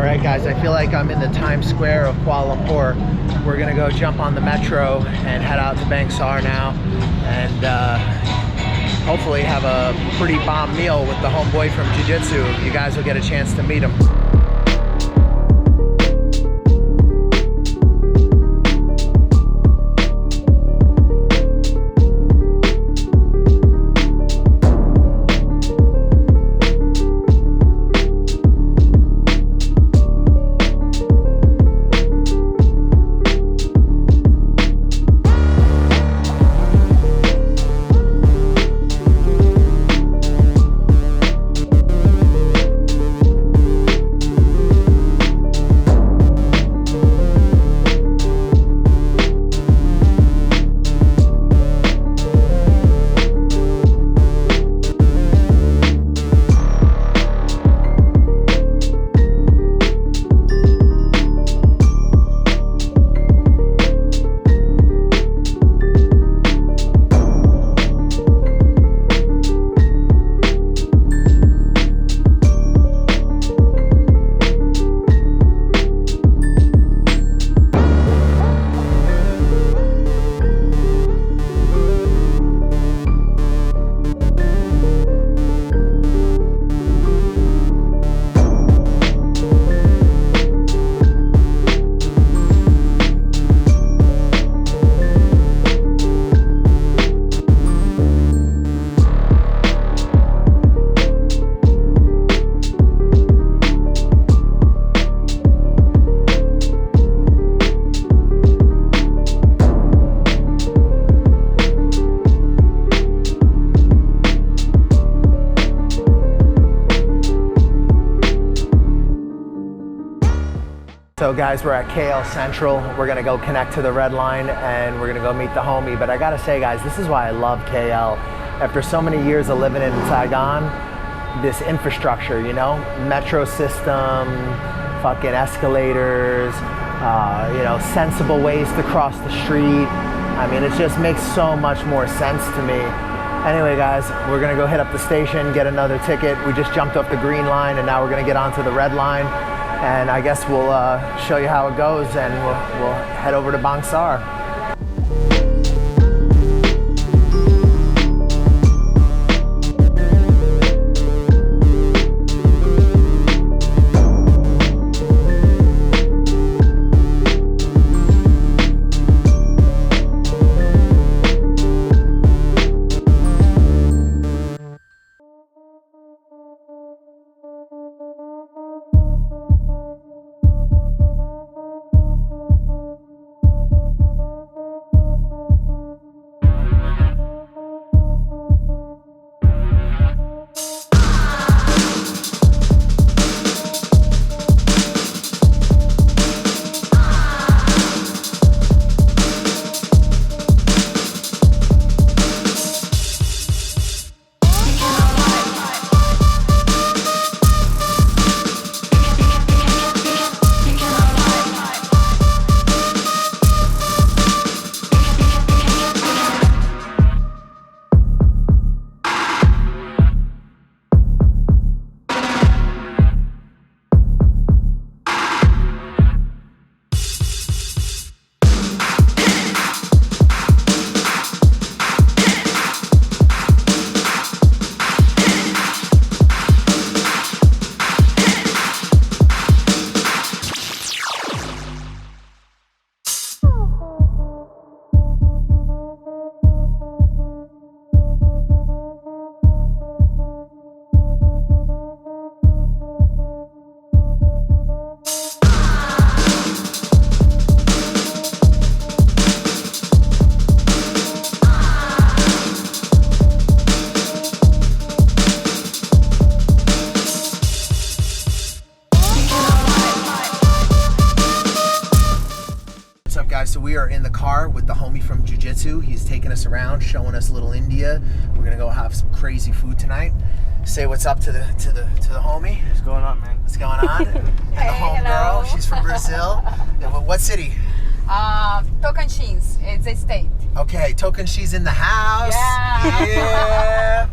right, guys, I feel like I'm in the Times Square of Kuala Lumpur. We're gonna go jump on the metro and head out to Bangsar now, and hopefully have a pretty bomb meal with the homeboy from Jiu-Jitsu. You guys will get a chance to meet him. So guys, we're at KL Central. We're gonna go connect to the red line and we're gonna go meet the homie. But I gotta say, guys, this is why I love KL. After so many years of living in Saigon, this infrastructure, you know, metro system, fucking escalators, you know, sensible ways to cross the street. I mean, it just makes so much more sense to me. Anyway, guys, we're gonna go hit up the station, get another ticket. We just jumped off the green line and now we're gonna get onto the red line. And I guess we'll show you how it goes, and we'll head over to Bangsar. So we are in the car with the homie from Jiu-Jitsu. He's taking us around, showing us little India. We're gonna go have some crazy food tonight. Say what's up to the homie. What's going on, man? What's going on? And the homegirl, she's from Brazil. What city? Tocantins. It's a state. Okay, Tocantins in the house. Yeah. Yeah.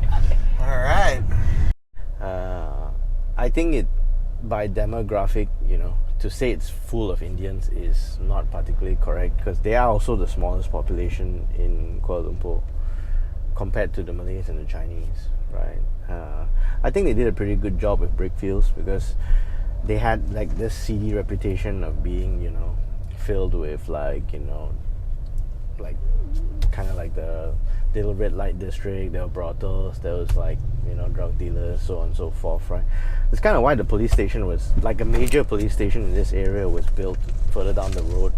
All right. I think by demographic, to say it's full of Indians is not particularly correct, because they are also the smallest population in Kuala Lumpur compared to the Malays and the Chinese, right? I think they did a pretty good job with Brickfields, because they had like this seedy reputation of being, filled with like kind of like the little red light district. There were brothels, there was like drug dealers, so on and so forth, right? It's kind of why the police station was like a major police station in this area was built further down the road.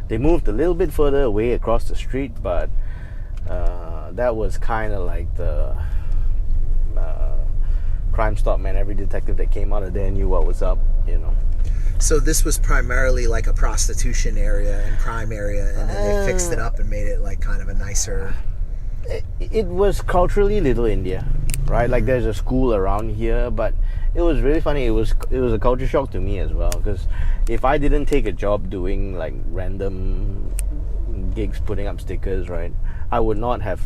They moved a little bit further away across the street, but that was kind of like the Crime Stop, man. Every detective that came out of there knew what was up. So this was primarily like a prostitution area and crime area, and then they fixed it up and made it like kind of a nicer. It was culturally Little India, right? Like there's a school around here, but it was really funny. It was a culture shock to me as well, because if I didn't take a job doing like random gigs, putting up stickers, right, I would not have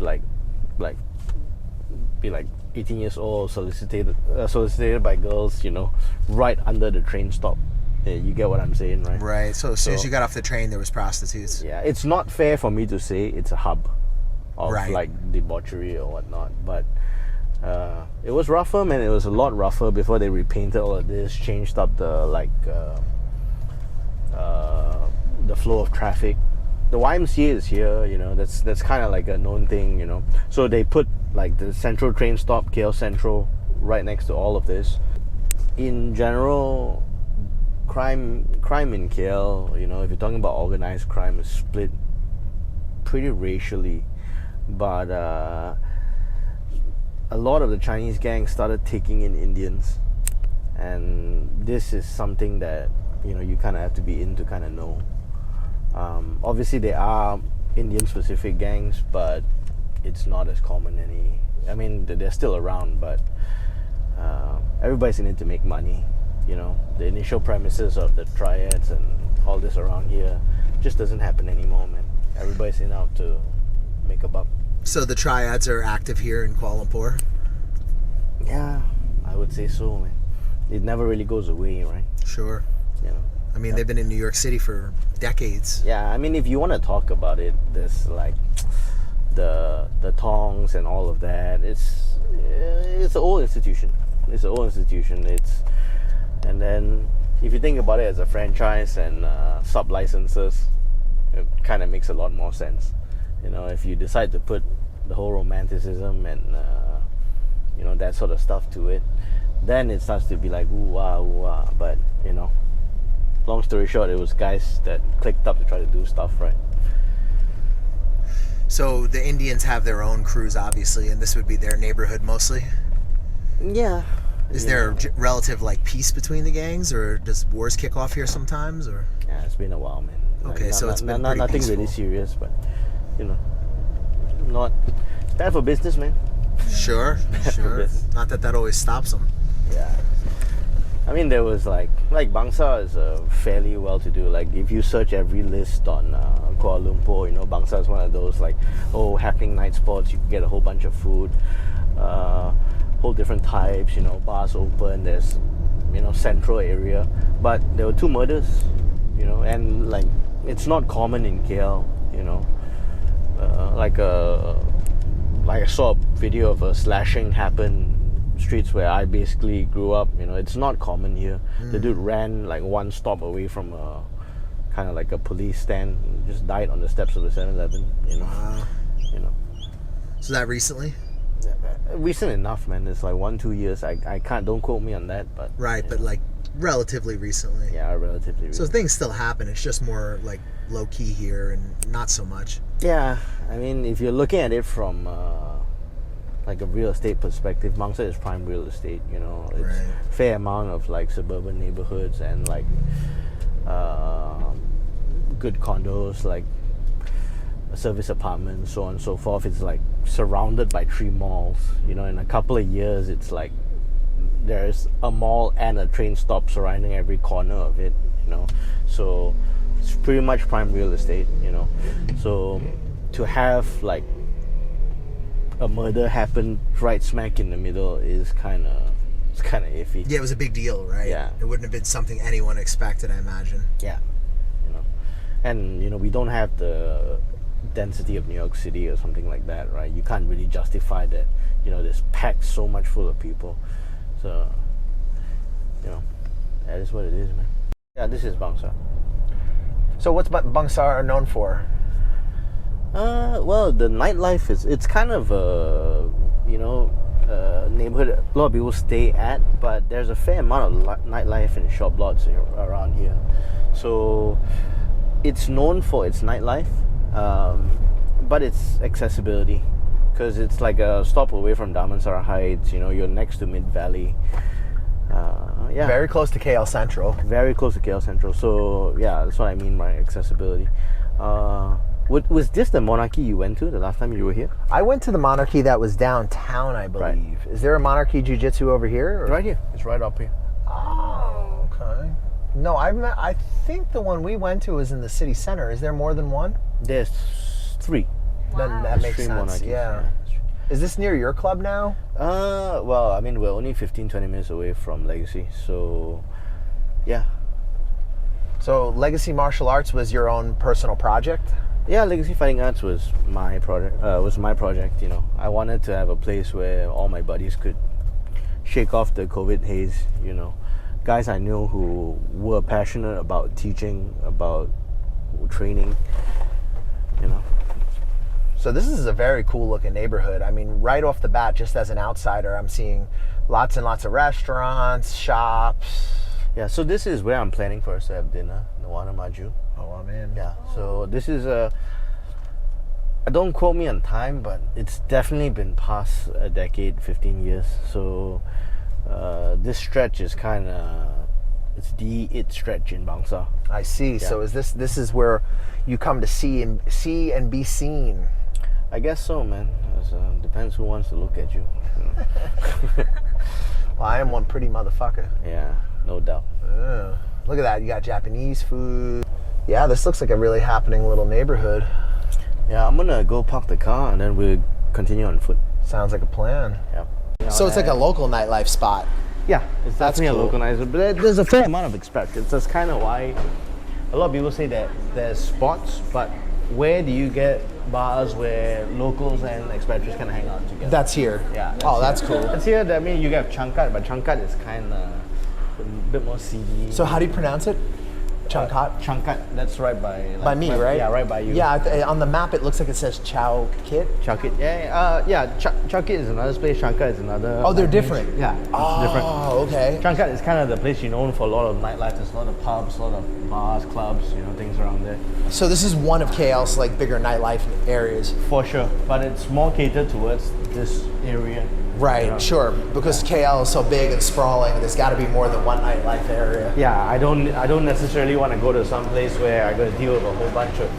be like 18 years old, solicited by girls, right under the train stop. Yeah, you get what I'm saying, right? Right. So as soon as you got off the train, there was prostitutes. Yeah, it's not fair for me to say it's a hub of like debauchery or whatnot, but it was rougher, man. It was a lot rougher before they repainted all of this, changed up the the flow of traffic. The YMCA is here, that's kind of like a known thing, So they put like the central train stop, KL Central, right next to all of this. In general, crime in KL, if you're talking about organized crime, is split pretty racially, but a lot of the Chinese gangs started taking in Indians, and this is something that you kind of have to be in to kind of know. Obviously there are Indian specific gangs, but it's not as common they're still around, but everybody's in it to make money. The initial premises of the triads and all this around here just doesn't happen anymore, man. Everybody's in out to make a buck. So the triads are active here in Kuala Lumpur? Yeah, I would say so, man. It never really goes away, right? Sure. They've been in New York City for decades. Yeah, if you want to talk about it, there's like the tongs and all of that. It's an old institution. And then if you think about it as a franchise and sub licenses, it kind of makes a lot more sense. If you decide to put the whole romanticism and that sort of stuff to it, then it starts to be like ooh ah. But long story short, it was guys that clicked up to try to do stuff right. So the Indians have their own crews, obviously, and this would be their neighborhood mostly? Yeah. Is there relative peace between the gangs, or does wars kick off here sometimes? Or yeah, it's been a while, man. Okay, so it's been nothing peaceful. Really serious, but not. It's bad for business, man. Sure. Not that always stops them. Yeah. There was like Bangsar is fairly well-to-do. Like if you search every list on Kuala Lumpur, Bangsar is one of those happening night spots. You can get a whole bunch of food, whole different types. Bars open. There's central area, but there were 2 murders. And it's not common in KL. I saw a video of a slashing happen. Streets where I basically grew up, it's not common here. The dude ran one stop away from a kind of like a police stand, just died on the steps of the 7-Eleven. Wow. So that recently? Recent enough, man. It's 1-2 years. I can't. Don't quote me on that, but right. But relatively recently. Yeah, relatively. So things still happen. It's just more low key here and not so much. Yeah, if you're looking at it from a real estate perspective, Bangsar is prime real estate. It's fair amount of suburban neighborhoods and good condos, service apartments, so on and so forth. It's surrounded by 3 malls. In a couple of years, it's there's a mall and a train stop surrounding every corner of it. So it's pretty much prime real estate. So to have a murder happened right smack in the middle is kind of it's kind of iffy. Yeah, it was a big deal, right? Yeah. It wouldn't have been something anyone expected, I imagine. Yeah, you know, and you know we don't have the density of New York City or something like that, right? You can't really justify that. You know, it's packed so much full of people, so you know that is what it is, man. Yeah, this is Bangsar. So what's Bangsar known for? Well, the nightlife it's kind of a neighborhood a lot of people stay at, but there's a fair amount of nightlife and shop lots around here. So it's known for its nightlife, but its accessibility, because it's like a stop away from Damansara Heights. You know, you're next to Mid Valley. Yeah, Very close to KL Central. very close to KL Central. So yeah, that's what I mean by accessibility. Was this the Monarchy you went to the last time you were here? I went to the Monarchy that was downtown, I believe. Right. Is there a Monarchy Jiu-Jitsu over here? Or? Right here. It's right up here. Oh, okay. No, I think the one we went to was in the city center. Is there more than one? There's 3. Then that makes Three sense. Monarchies, Yeah. Is this near your club now? Well, I mean, we're only 15-20 minutes away from Legacy, so yeah. So Legacy Martial Arts was your own personal project? Yeah, Legacy Fighting Arts was my project. You know, I wanted to have a place where all my buddies could shake off the COVID haze. You know, guys I knew who were passionate about teaching, about training. You know. So this is a very cool looking neighborhood. I mean, right off the bat, just as an outsider, I'm seeing lots and lots of restaurants, shops. Yeah, so this is where I'm planning for us to have dinner, Nawana Maju. Oh, I'm in. Yeah, so this is don't quote me on time, but it's definitely been past a decade, 15 years. So this stretch is kind of, it's the stretch in Bangsar. I see. Yeah. So is this is where you come to see and be seen? I guess so, man. Depends who wants to look at you. Well, I am one pretty motherfucker. Yeah, no doubt. Look at that. You got Japanese food. Yeah, this looks like a really happening little neighborhood. Yeah, I'm gonna go park the car and then we'll continue on foot. Sounds like a plan. Yeah. So it's like a local nightlife spot. Yeah, it's That's definitely cool. a localizer, but there's a fair amount of expats. That's kind of why a lot of people say that there's spots, but where do you get bars where locals and expatriates can hang out together? That's here. Yeah. That's here. cool. That's here. I mean, you have Changkat, but Changkat is kind of a bit more seedy. So how do you pronounce it? Changkat? Changkat. That's right by. By me, right? Yeah, right by you. Yeah, on the map it looks like it says Chow Kit. Changkat. Changkat is another place. Changkat is another. Oh, they're different. Yeah, it's different. Oh, okay. Changkat is kind of the place known for a lot of nightlife. There's a lot of pubs, a lot of bars, clubs, things around there. So this is one of KL's like bigger nightlife areas. For sure, but it's more catered towards this area. Right, Yeah. sure. Because KL is so big and sprawling, there's got to be more than one nightlife area. Yeah, I don't necessarily want to go to some place where I got to deal with a whole bunch of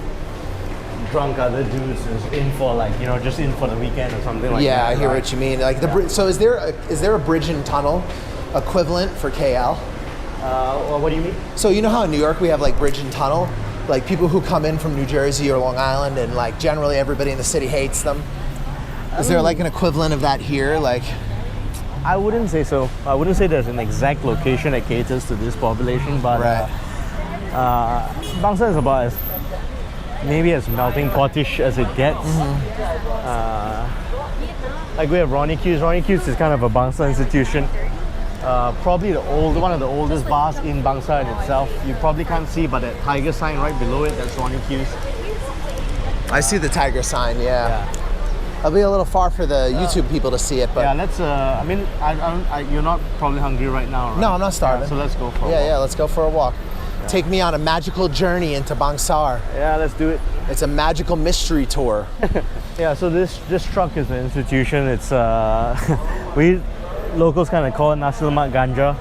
drunk other dudes who's in for just in for the weekend or something like that. Yeah, I hear right? what you mean. Like so is there a bridge and tunnel equivalent for KL? Well, what do you mean? So you know how in New York we have like bridge and tunnel, like people who come in from New Jersey or Long Island, and like generally everybody in the city hates them. Is there like an equivalent of that here? Like, I wouldn't say so. I wouldn't say there's an exact location that caters to this population, but right. Bangsar is about maybe as melting potish as it gets. Like we have Ronnie Q's. Ronnie Q's is kind of a Bangsar institution. Probably one of the oldest bars in Bangsar in itself. You probably can't see, but that tiger sign right below it, that's Ronnie Q's. I see the tiger sign. Yeah. I'll be a little far for the YouTube people to see it, but Yeah, let's. You're not probably hungry right now, right? no, I'm not starving. Yeah, so let's go for a walk. Yeah, let's go for a walk. Take me on a magical journey into Bangsar. Yeah, let's do it. It's a magical mystery tour. Yeah, so this truck is an institution. It's we locals kind of call it Nasi Lemak Ganja,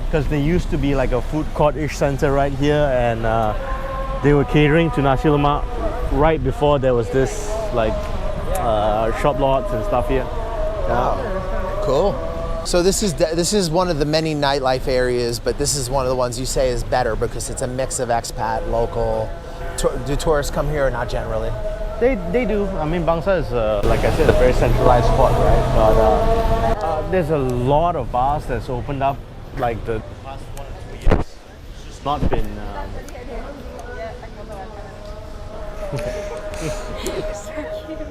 because there used to be like a food court-ish center right here, and they were catering to Nasi Lemak right before there was this like shop lots and stuff here. Wow, cool. So this is one of the many nightlife areas, but this is one of the ones you say is better because it's a mix of expat, local. Do tourists come here or not generally? They do. I mean, Bangsar is, like I said, a very centralized spot, right? But there's a lot of bars that's opened up, like the past 1 or 2 years. It's just not been.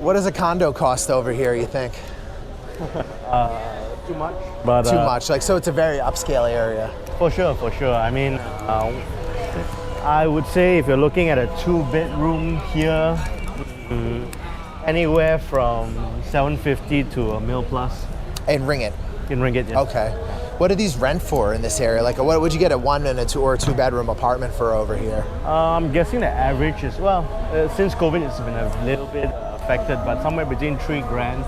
What does a condo cost over here, you think? Too much. But Too much. Like, so it's a very upscale area. For sure, for sure. I mean, I would say if you're looking at a 2-bedroom here, anywhere from 750 to $1 million plus In ringgit. in ringgit. Yeah. Okay. What do these rent for in this area? Like, what would you get a 1 and a 2 or a 2-bedroom apartment for over here? I'm guessing the average is, well, since COVID, it's been a little bit affected, but somewhere between $3,000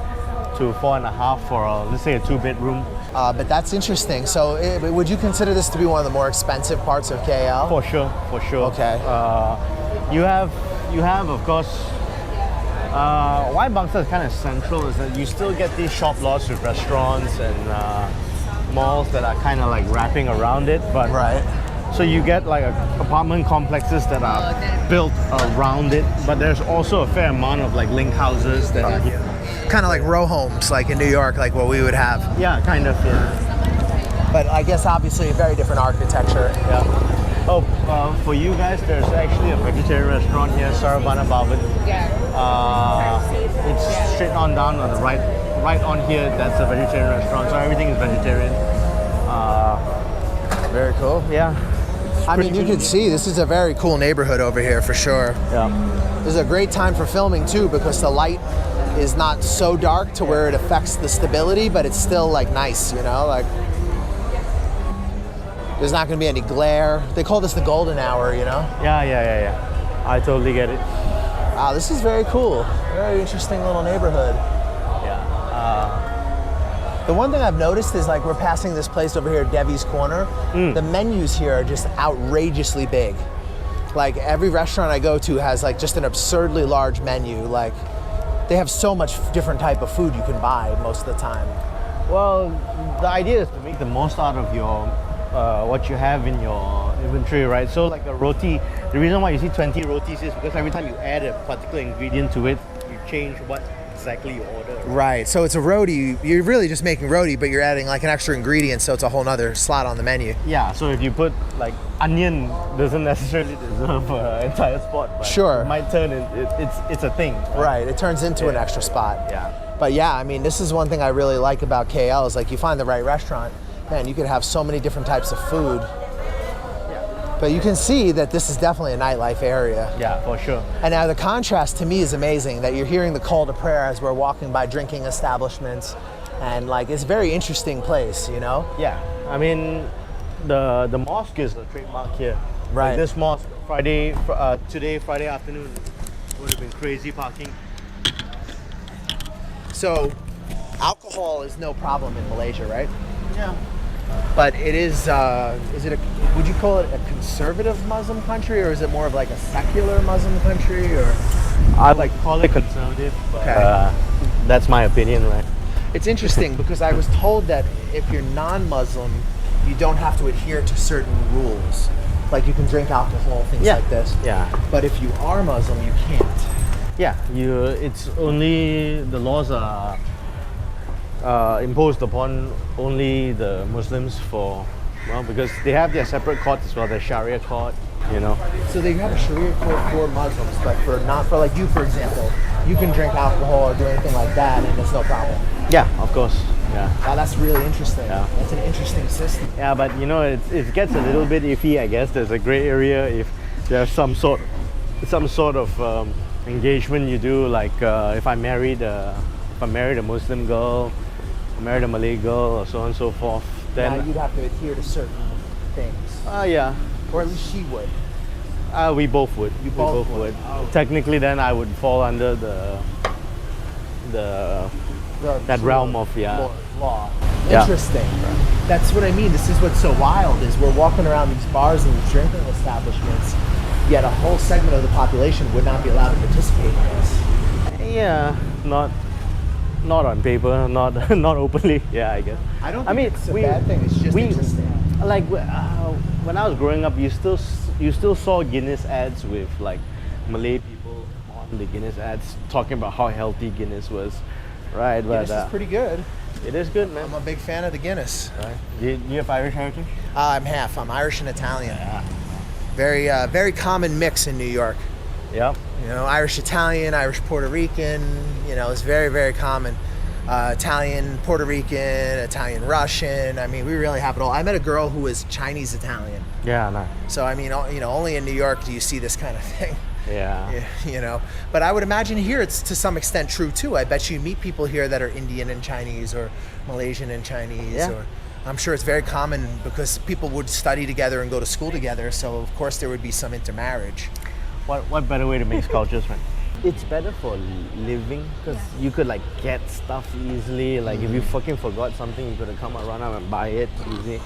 to 4.5 for, let's say, a 2-bedroom. But that's interesting. So, would you consider this to be one of the more expensive parts of KL? For sure, for sure. Okay. You have, of course, why Bangsar is kind of central is that you still get these shop lots with restaurants and malls that are kind of like wrapping around it, but Right. so you get like apartment complexes that are built around it, but there's also a fair amount of like link houses that are here. Kind of like row homes, like in New York, like what we would have. Yeah, kind of. Yeah. But I guess obviously a very different architecture. Yeah. Oh, for you guys, there's actually a vegetarian restaurant here, Saravana Bhavan. It's straight on down on the right on here. That's a vegetarian restaurant, so everything is vegetarian. Very cool. Yeah. I mean, you can see this is a very cool neighborhood over here for sure. Yeah. This is a great time for filming too because the light is not so dark to where it affects the stability, but it's still like nice, you know, like there's not going to be any glare. They call this the golden hour, you know? Yeah. I totally get it. Wow, this is very cool. Very interesting little neighborhood. Yeah. The one thing I've noticed is like we're passing this place over here, Devi's Corner. The menus here are just outrageously big. Like every restaurant I go to has like just an absurdly large menu. Like they have so much different type of food you can buy most of the time. Well, the idea is to make the most out of your what you have in your inventory, right? So like a roti, the reason why you see 20 rotis is because every time you add a particular ingredient to it, you change what exactly you order. Right, so it's a roti, you're really just making roti, but you're adding like an extra ingredient, so it's a whole nother slot on the menu. Yeah, so if you put like onion, doesn't necessarily deserve an entire spot, but Sure. it might turn it's a thing. Right, it turns into an extra spot. Yeah. But yeah, I mean, this is one thing I really like about KL is like you find the right restaurant, man, you could have so many different types of food. But you can see that this is definitely a nightlife area. Yeah, for sure. And now the contrast to me is amazing that you're hearing the call to prayer as we're walking by drinking establishments. And like, it's a very interesting place, you know? Yeah, I mean, the mosque is a trademark here. Right. Like this mosque, today, Friday afternoon, would have been crazy parking. So alcohol is no problem in Malaysia, right? Yeah. But it is would you call it a conservative Muslim country, or is it more of like a secular Muslim country, or? I like call it conservative. But, Okay. that's my opinion, right? It's interesting because I was told that if you're non-Muslim, you don't have to adhere to certain rules. Like you can drink alcohol, things Yeah. like this. Yeah. But if you are Muslim, you can't. Yeah, it's only the laws are imposed upon only the Muslims because they have their separate courts as well, their Sharia court, you know. So they have a Sharia court for Muslims, but not for like you, for example. You can drink alcohol or do anything like that, and it's no problem. Yeah, of course. Yeah. Wow, that's really interesting. Yeah. That's an interesting system. Yeah, but you know, it gets a little bit iffy, I guess. There's a gray area if there's some sort of engagement you do, like if I married a Muslim girl, or married a Malay girl, or so on and so forth, Now then you'd have to adhere to certain things, yeah, or at least she would. we both would. You We both both would. would. Oh. Technically, then I would fall under that realm of law. Yeah. Interesting. That's what I mean. This is what's so wild is we're walking around these bars and these drinking establishments, yet a whole segment of the population would not be allowed to participate in this. Yeah, not on paper, not openly. Yeah, I guess. I don't think it's a bad thing. It's just interesting. Like when I was growing up, you still saw Guinness ads with like Malay people on the Guinness ads talking about how healthy Guinness was, right? But Guinness is pretty good. it is good, man. I'm a big fan of the Guinness. Right. You have Irish heritage? I'm half. I'm Irish and Italian. Very common mix in New York. Yep. You know, Irish Italian, Irish Puerto Rican. You know, it's very common. Italian Puerto Rican, Italian Russian. I mean, we really have it all. I met a girl who was Chinese Italian. Yeah, no. So I mean, you know, only in New York do you see this kind of thing. Yeah. You know, but I would imagine here it's to some extent true too. I bet you meet people here that are Indian and Chinese or Malaysian and Chinese. Yeah. Or I'm sure it's very common because people would study together and go to school together. So of course there would be some intermarriage. What better way to mix cultures, man? It's better for living because you could like get stuff easily. Like if you fucking forgot something, you could come run out and buy it easy.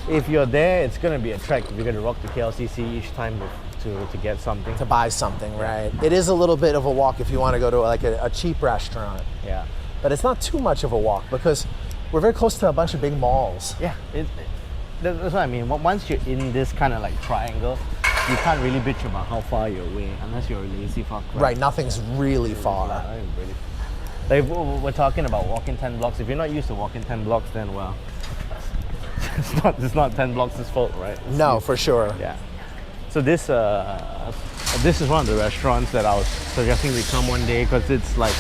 If you're there, it's gonna be a trek. You're gonna rock to KLCC each time to get something. To buy something, right? It is a little bit of a walk if you want to go to like a cheap restaurant. Yeah. But it's not too much of a walk because we're very close to a bunch of big malls. Yeah. That's what I mean. Once you're in this kind of like triangle, you can't really bitch about how far you're away unless you're a lazy fuck. Right, nothing's really far. Like we're talking about walking 10 blocks. If you're not used to walking 10 blocks, then well, it's not 10 blocks' fault, right? No, for sure. Yeah. So this is one of the restaurants that I was suggesting we come one day because it's like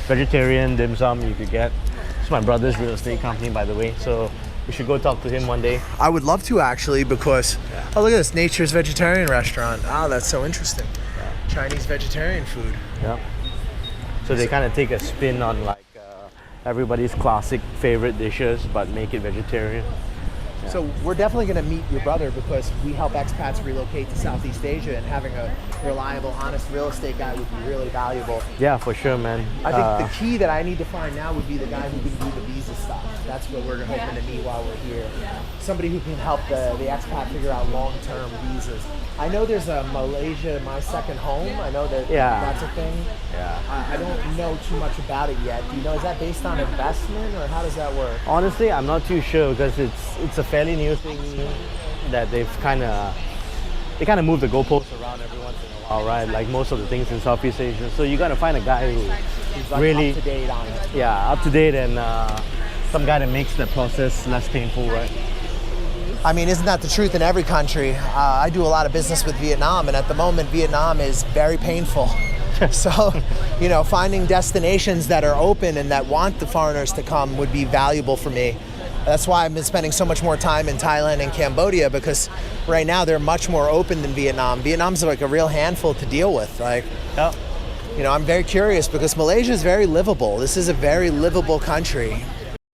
vegetarian dim sum you could get. It's my brother's real estate company, by the way. So we should go talk to him one day. I would love to actually because, oh look at this, Nature's Vegetarian Restaurant. Oh, that's so interesting. Yeah. Chinese vegetarian food. Yeah. So they kind of take a spin on like everybody's classic favorite dishes, but make it vegetarian. Yeah. So we're definitely going to meet your brother because we help expats relocate to Southeast Asia, and having a reliable, honest real estate guy would be really valuable. Yeah, for sure, man. I think the key that I need to find now would be the guy who can do the visa stuff. That's what we're hoping to meet while we're here. Somebody who can help the expat figure out long-term visas. I know there's a Malaysia, my second home. I know that that's a thing. Yeah. I don't know too much about it yet. Do you know, is that based on investment or how does that work? Honestly, I'm not too sure because it's a fairly new thing that they kind of move the goalposts around every once in a while, right? Like most of the things in Southeast Asia. So you got to find a guy who's like really up to date on it. Yeah, up to date and some guy that makes the process less painful, right? I mean, isn't that the truth in every country? I do a lot of business with Vietnam, and at the moment, Vietnam is very painful. So, you know, finding destinations that are open and that want the foreigners to come would be valuable for me. That's why I've been spending so much more time in Thailand and Cambodia, because right now they're much more open than Vietnam. Vietnam's like a real handful to deal with. Like, you know, I'm very curious because Malaysia is very livable. This is a very livable country.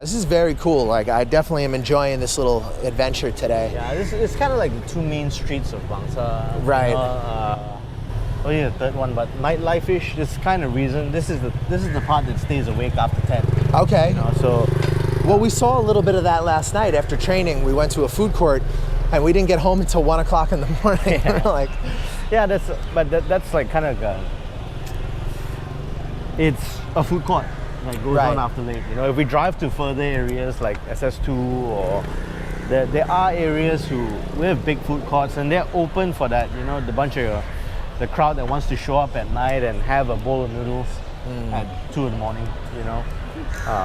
This is very cool. Like, I definitely am enjoying this little adventure today. Yeah, it's kind of like the two main streets of Bangsar. Right. The third one, but nightlife-ish. This kind of reason. This is the part that stays awake after 10. Okay. You know, so. Well, we saw a little bit of that last night after training. We went to a food court, and we didn't get home until 1 o'clock in the morning. Yeah. That's like kind of it's a food court. Like goes on after late. You know, if we drive to further areas like SS2 or there are areas we have big food courts and they're open for that. You know, the crowd that wants to show up at night and have a bowl of noodles at 2 in the morning. You know,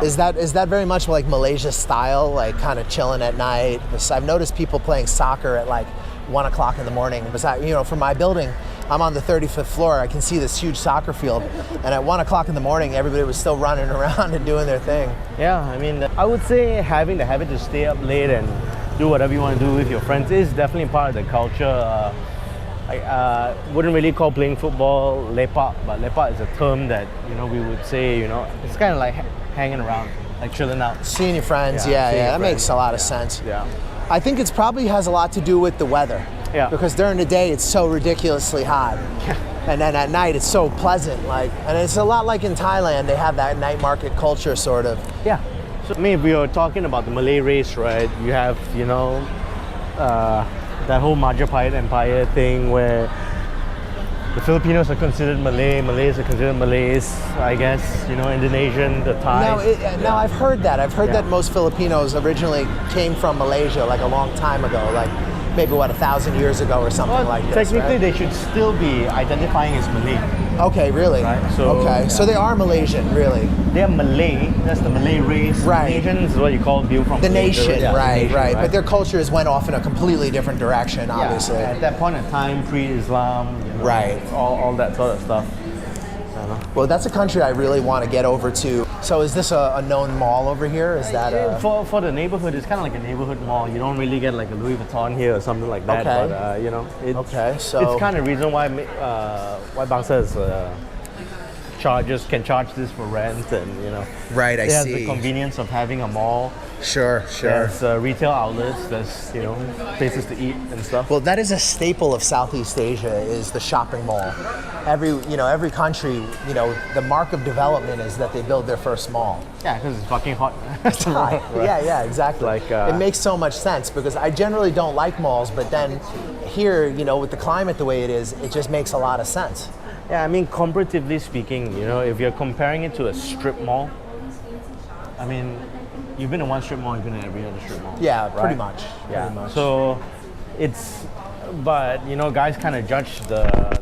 is that very much like Malaysia style, like kind of chilling at night? I've noticed people playing soccer at like 1 o'clock in the morning. Besides, you know, from my building, I'm on the 35th floor. I can see this huge soccer field, and at 1 o'clock in the morning, everybody was still running around and doing their thing. Yeah, I mean, I would say having the habit to stay up late and do whatever you want to do with your friends is definitely part of the culture. I wouldn't really call playing football lepak, but lepak is a term that, you know, we would say, you know, it's kind of like hanging around, like chilling out. Seeing your friends, that makes a lot of sense. Yeah. I think it's probably has a lot to do with the weather. Yeah. Because during the day it's so ridiculously hot. And then at night it's so pleasant. And it's a lot like in Thailand, they have that night market culture sort of. Yeah. So I mean, if we are talking about the Malay race, right? You have, you know, that whole Majapahit Empire thing where the Filipinos are considered Malay, Malays are considered Malays, I guess, you know, Indonesian, the Thais. Now I've heard that. I've heard that most Filipinos originally came from Malaysia like a long time ago, like maybe 1,000 years ago or something like this. Technically, right? they should still be identifying as Malay. Okay, really? Right, so, okay, yeah. so they are Malaysian, really. They're Malay. That's the Malay race. Right. Malaysian is what you call people from The Malaysia. nation, Yeah, the right, nation, right. But their cultures went off in a completely different direction, obviously. Yeah, at that point in time, pre-Islam, you know, Right. all that sort of stuff. Well, that's a country I really want to get over to. So is this a known mall over here? Is that a... For the neighborhood, it's kind of like a neighborhood mall. You don't really get like a Louis Vuitton here or something like that. Okay. But you know, so it's kind of reason why Bangsar is can charge this for rent, and you know, right. I it has see. the convenience of having a mall. Sure. There's retail outlets. There's places to eat and stuff. Well, that is a staple of Southeast Asia, is the shopping mall. Every country, the mark of development is that they build their first mall. Yeah, because it's fucking hot. It's hot. Right. Yeah, exactly. Like, it makes so much sense, because I generally don't like malls, but then here, with the climate the way it is, it just makes a lot of sense. Yeah, I mean, comparatively speaking, if you're comparing it to a strip mall, I mean, you've been to one strip mall, you've been to every other strip mall. Yeah, right? pretty much. Yeah. Pretty much. So but guys kind of judge the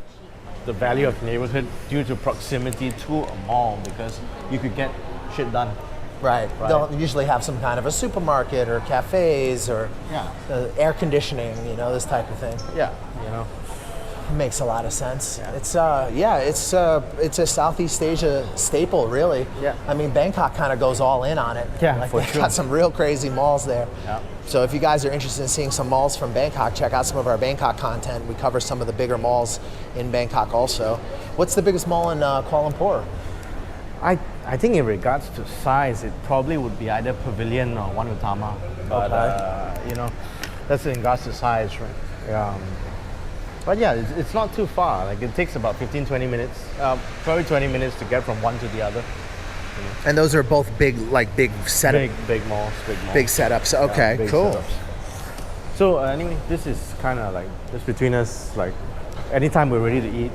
value of neighborhood due to proximity to a mall, because you could get shit done. Right. They'll usually have some kind of a supermarket or cafes or air conditioning, this type of thing. Yeah, It makes a lot of sense. Yeah. It's a Southeast Asia staple, really. Yeah. I mean, Bangkok kind of goes all in on it. Yeah, for they've sure. got some real crazy malls there. Yeah. So if you guys are interested in seeing some malls from Bangkok, check out some of our Bangkok content. We cover some of the bigger malls in Bangkok also. What's the biggest mall in Kuala Lumpur? I think in regards to size, it probably would be either Pavilion or One Utama. But that's in regards to size, right? But yeah, it's not too far. Like, it takes about 15-20 minutes, probably 20 minutes to get from one to the other. And those are both big setup, Big malls. big setups. Okay, big cool. setups. So anyway, this is kind of like just between us. Like, anytime we're ready to eat,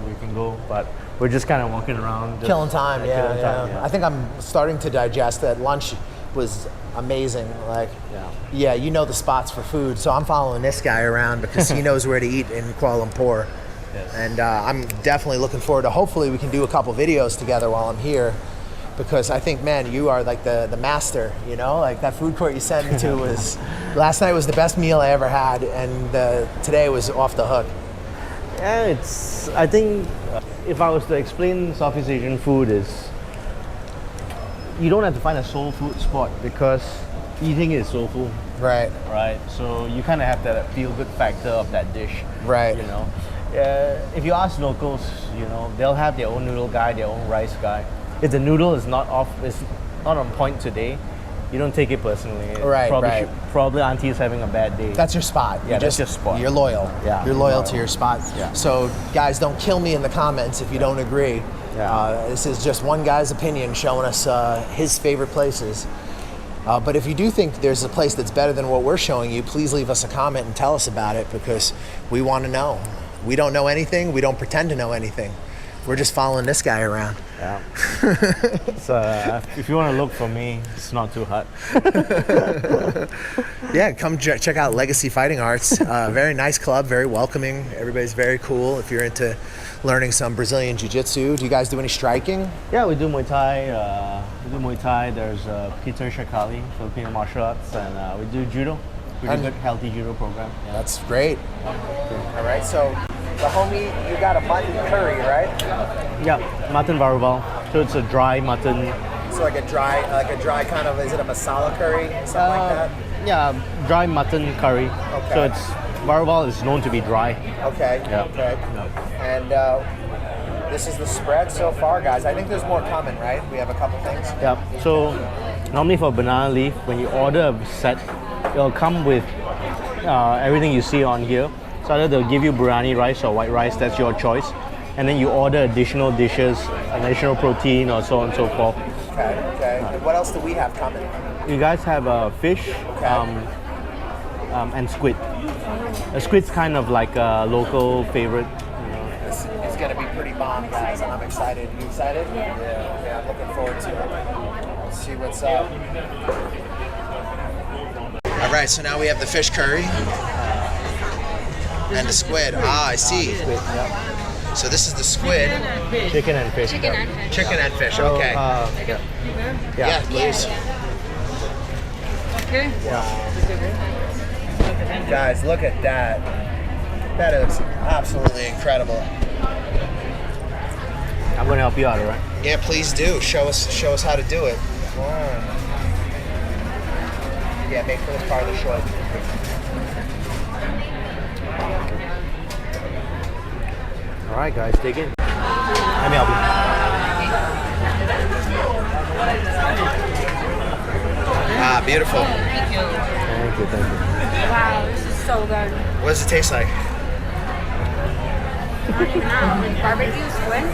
we can go. But we're just kind of walking around, Killing time. Yeah. I think I'm starting to digest that. Lunch was amazing. Like, the spots for food. So I'm following this guy around because he knows where to eat in Kuala Lumpur. Yes. And I'm definitely looking forward to, hopefully we can do a couple videos together while I'm here, because I think, man, you are like the master, like that food court you sent me to was, last night was the best meal I ever had, and today was off the hook. Yeah, I think if I was to explain Southeast Asian food, is you don't have to find a soul food spot, because eating is soulful. Right. Right. So you kind of have that feel-good factor of that dish. Right. If you ask locals, they'll have their own noodle guy, their own rice guy. If the noodle is not on point today, you don't take it personally. Right. Probably auntie's having a bad day. That's your spot. Yeah, that's your spot. You're loyal. Yeah, You're loyal to your spot. Yeah. So, guys, don't kill me in the comments if you don't agree. Yeah. This is just one guy's opinion showing us his favorite places. But if you do think there's a place that's better than what we're showing you, please leave us a comment and tell us about it, because we want to know. We don't know anything. We don't pretend to know anything. We're just following this guy around. Yeah. So if you want to look for me, it's not too hot. Yeah, come check out Legacy Fighting Arts. Very nice club, very welcoming. Everybody's very cool. If you're into learning some Brazilian Jiu-Jitsu, do you guys do any striking? Yeah, we do Muay Thai. There's Peter Shakali, Filipino martial arts, and we do judo. Pretty good, healthy judo program. Yeah. That's great. All right, so the homie, you got a mutton curry, right? Yeah, mutton varuval. So it's a dry mutton. So like a dry kind of, is it a masala curry, something like that? Yeah, dry mutton curry. Okay. So it's varuval is known to be dry. Okay. Yeah. Okay. Yeah. And this is the spread so far, guys. I think there's more coming, right? We have a couple things. Yeah. So normally for banana leaf, when you order a set, it'll come with everything you see on here. So either they'll give you biryani rice or white rice, that's your choice. And then you order additional dishes, additional protein, or so on and so forth. Okay. And what else do we have coming? You guys have fish and squid. Squid's kind of like a local favorite. This is going to be pretty bomb, guys. I'm excited. You excited? Yeah, I'm looking forward to it. Let's see what's up. All right, so now we have the fish curry and the squid. I see. Squid, yeah. So this is the squid. Chicken and fish. Chicken and fish. Chicken and fish, So, okay. Yeah, please. Okay. Guys, look at that. That is absolutely incredible. I'm gonna help you out, alright? Yeah, please do. Show us how to do it. Yeah, make for this part of the show. All right, guys, dig in. Let me help you. Ah, beautiful. Thank you. Thank you, thank you. Wow, this is so good. What does it taste like? I don't even know. Barbecue squid?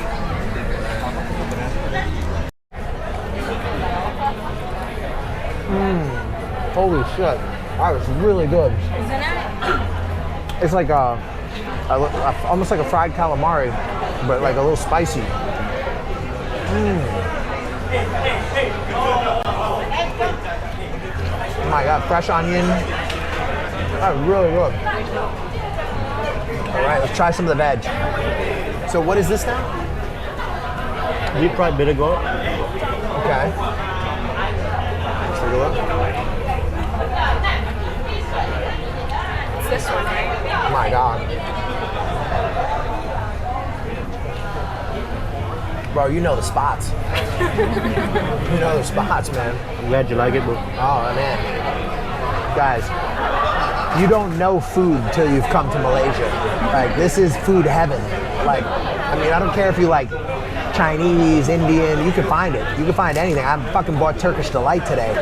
Holy shit. That was really good. Isn't it? It's like almost like a fried calamari, but like a little spicy. Oh my god, fresh onion. That's really good. All right, let's try some of the veg. So what is this now? Deep fried bitter gourd. Okay. Let's take a look. It's this one, right? Oh my god. Bro, you know the spots. You know the spots, man. I'm glad you like it, bro. Oh, man. Guys, you don't know food till you've come to Malaysia. Like, this is food heaven. Like, I mean, I don't care if you like Chinese, Indian, you can find it. You can find anything. I fucking bought Turkish Delight today.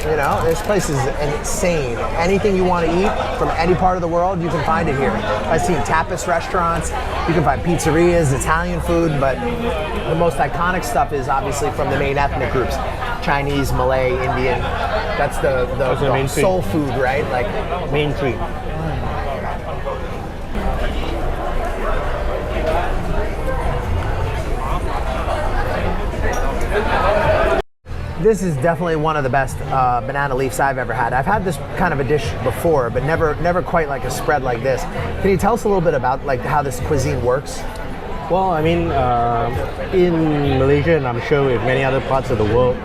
You know, this place is insane. Anything you want to eat from any part of the world, you can find it here. I've seen tapas restaurants, you can find pizzerias, Italian food, but the most iconic stuff is obviously from the main ethnic groups. Chinese, Malay, Indian. That's the main soul food, right? Like Main treat. this is definitely one of the best banana leaves I've ever had. I've had this kind of a dish before, but never quite like a spread like this. Can you tell us a little bit about like how this cuisine works? Well, I mean, in Malaysia, and I'm sure in many other parts of the world,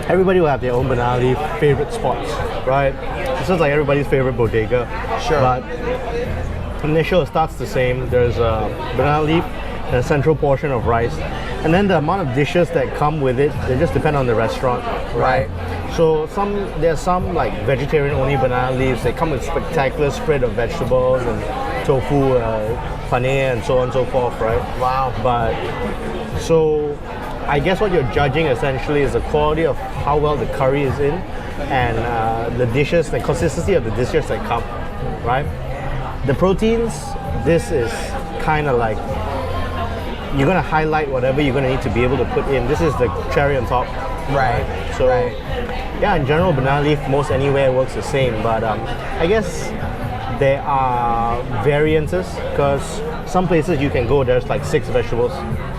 everybody will have their own banana leaf favorite spots, right? It's just like everybody's favorite bodega. Sure. But initially, it starts the same. There's a banana leaf and a central portion of rice. And then the amount of dishes that come with it, they just depend on the restaurant, right? So there's some like vegetarian only banana leaves. They come with spectacular spread of vegetables and tofu, paneer, and so on and so forth, right? Wow. But so I guess what you're judging essentially is the quality of how well the curry is in and the dishes, the consistency of the dishes that come, right? The proteins, this is kind of like you're gonna highlight whatever you're gonna need to be able to put in. This is the cherry on top. Right. So right. yeah, in general, banana leaf most anywhere works the same, but I guess there are variances because some places you can go, there's like 6 vegetables.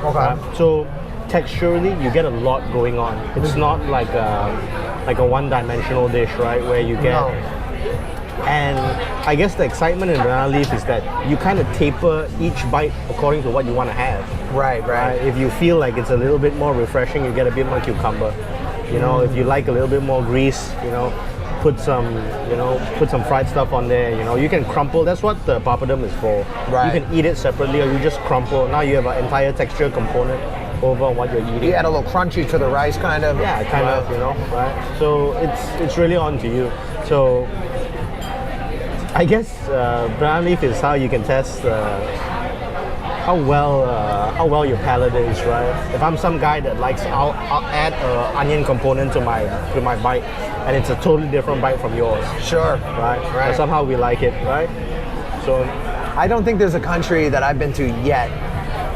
Okay. So texturally, you get a lot going on. It's not like a one-dimensional dish, right? Where you get. No. And I guess the excitement in banana leaf is that you kind of taper each bite according to what you want to have. Right. If you feel like it's a little bit more refreshing, you get a bit more cucumber. You know, if you like a little bit more grease, you know, put some fried stuff on there. You know, you can crumple. That's what the papadum is for. Right. You can eat it separately, or you just crumple. Now you have an entire texture component over what you're eating. You add a little crunchy to the rice, kind of. Yeah, kind of. You know, right? So it's really on to you. So I guess banana leaf is how you can test how well your palate is, right? If I'm some guy that likes, I'll add an onion component to my bite, and it's a totally different bite from yours. Sure. Right. But somehow we like it, right? So I don't think there's a country that I've been to yet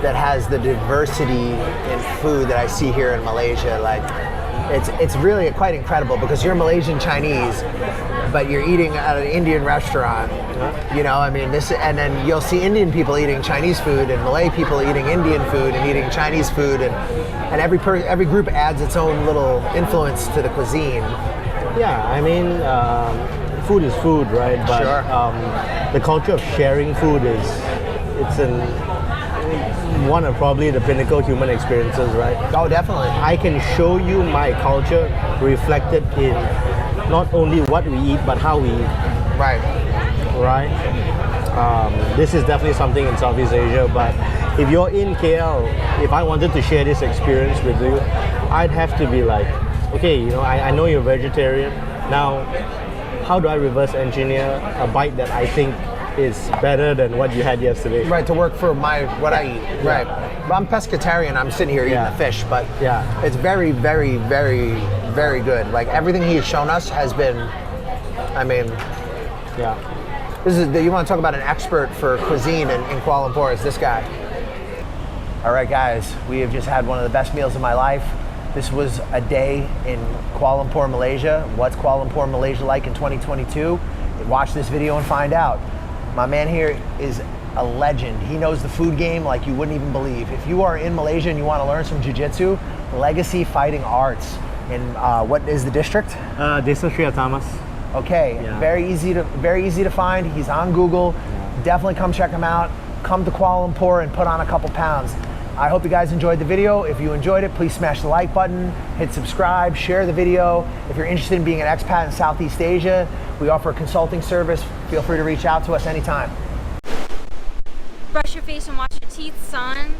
that has the diversity in food that I see here in Malaysia. Like, it's really quite incredible because you're Malaysian Chinese, but you're eating at an Indian restaurant. You know, I mean, and then you'll see Indian people eating Chinese food and Malay people eating Indian food and eating Chinese food, and every group adds its own little influence to the cuisine. yeah, I mean, food is food, right? But Sure. The culture of sharing food one of probably the pinnacle human experiences, right? Oh, definitely. I can show you my culture reflected in not only what we eat, but how we eat, Right. right? This is definitely something in Southeast Asia, but if you're in KL, if I wanted to share this experience with you, I'd have to be like, okay, you know, I know you're vegetarian. Now, how do I reverse engineer a bite that I think is better than what you had yesterday? Right, to work for what I eat. Right. But I'm pescatarian. I'm sitting here eating Yeah. the fish, but Yeah. it's very, very, very, very good. Like everything he's shown us has been, I mean, Yeah. you want to talk about an expert for cuisine in Kuala Lumpur, is this guy. All right, guys, we have just had one of the best meals of my life. This was a day in Kuala Lumpur, Malaysia. What's Kuala Lumpur, Malaysia like in 2022? Watch this video and find out. My man here is a legend. He knows the food game like you wouldn't even believe. If you are in Malaysia and you want to learn some jiu-jitsu, Legacy Fighting Arts in what is the district? Desa Sri Atamas. Okay, Yeah. very easy to find. He's on Google. Definitely come check him out. Come to Kuala Lumpur and put on a couple pounds. I hope you guys enjoyed the video. If you enjoyed it, please smash the like button, hit subscribe, share the video. If you're interested in being an expat in Southeast Asia, we offer a consulting service. Feel free to reach out to us anytime. Brush your face and wash your teeth, son.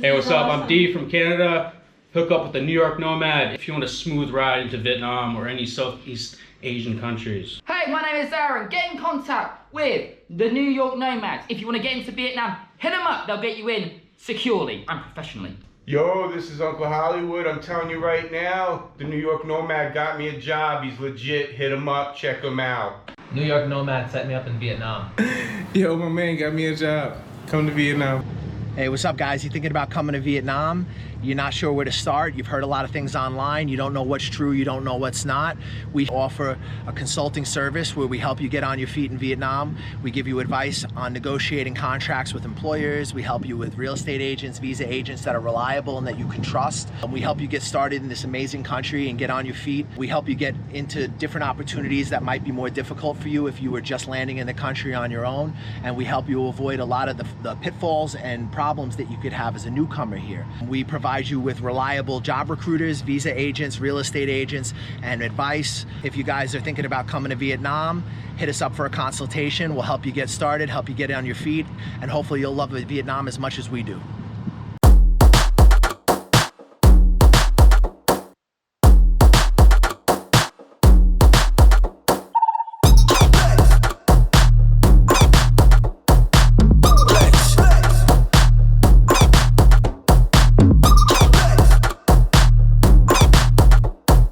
Hey, what's up? I'm D from Canada. Hook up with the New York Nomad if you want a smooth ride into Vietnam or any Southeast Asian countries. Hey, my name is Aaron. Get in contact with the New York Nomads. If you want to get into Vietnam, hit them up. They'll get you in securely and professionally. Yo, this is Uncle Hollywood. I'm telling you right now, the New York Nomad got me a job. He's legit. Hit him up. Check him out. New York Nomad set me up in Vietnam. Yo, my man got me a job. Come to Vietnam. Hey, what's up, guys? You thinking about coming to Vietnam? You're not sure where to start. You've heard a lot of things online. You don't know what's true. You don't know what's not. We offer a consulting service where we help you get on your feet in Vietnam. We give you advice on negotiating contracts with employers. We help you with real estate agents, visa agents that are reliable and that you can trust. We help you get started in this amazing country and get on your feet. We help you get into different opportunities that might be more difficult for you if you were just landing in the country on your own. And we help you avoid a lot of the pitfalls and problems that you could have as a newcomer here. We provide you with reliable job recruiters, visa agents, real estate agents, and advice. If you guys are thinking about coming to Vietnam, hit us up for a consultation. We'll help you get started, help you get on your feet, and hopefully you'll love Vietnam as much as we do.